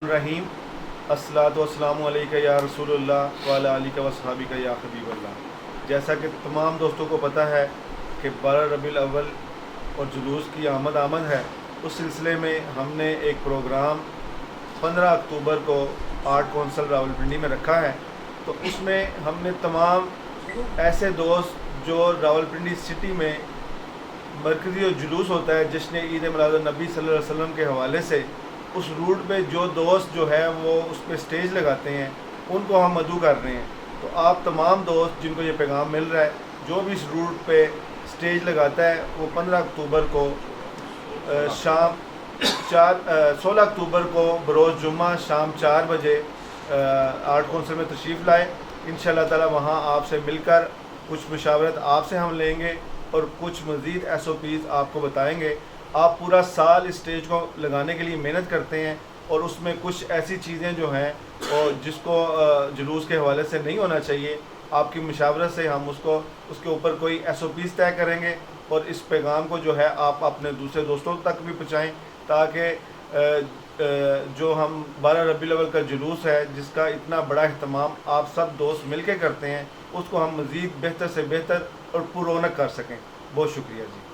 रहीम अस्सलातु वस्सलामु अलैका या रसूलुल्लाह व अला आलिका व सहाबिका या हबीबल्लाह। जैसा कि तमाम दोस्तों को पता है कि 12 रबीउल अव्वल और जुलूस की आमद है। उस सिलसिले में हमने एक प्रोग्राम 15 अक्टूबर को आर्ट कौंसल रावलपिंडी में रखा है। तो उसमें हमने तमाम ऐसे दोस्त जो रावलपिंडी सिटी में मरकज़ी और जुलूस होता है जश्न ईद मिलाद नबी सल्लल्लाहु अलैहि वसल्लम के हवाले से, उस रूट पे जो दोस्त जो है वो उस पर स्टेज लगाते हैं, उनको हम मदऊ कर रहे हैं। तो आप तमाम दोस्त जिनको ये पैगाम मिल रहा है, जो भी इस रूट पे स्टेज लगाता है वो 15 अक्टूबर को शाम 16 अक्टूबर को बरोज़ जुम्मा शाम 4 बजे आर्ट कौंसल में तशरीफ़ लाए। इंशाअल्लाह ताला वहाँ आपसे मिलकर कुछ मशावरत आपसे हम लेंगे और कुछ मज़ीद SOPs आपको बताएंगे। आप पूरा साल इस स्टेज को लगाने के लिए मेहनत करते हैं और उसमें कुछ ऐसी चीज़ें जो हैं और जिसको जुलूस के हवाले से नहीं होना चाहिए, आपकी मशावरत से हम उसके ऊपर कोई SOPs तय करेंगे और इस पैगाम को जो है आप अपने दूसरे दोस्तों तक भी पहुँचाएँ, ताकि जो हम 12 रबीउल अव्वल का जुलूस है जिसका इतना बड़ा अहतमाम आप सब दोस्त मिल के करते हैं, उसको हम मज़ीद बेहतर से बेहतर और पुरौनक कर सकें। बहुत शुक्रिया जी।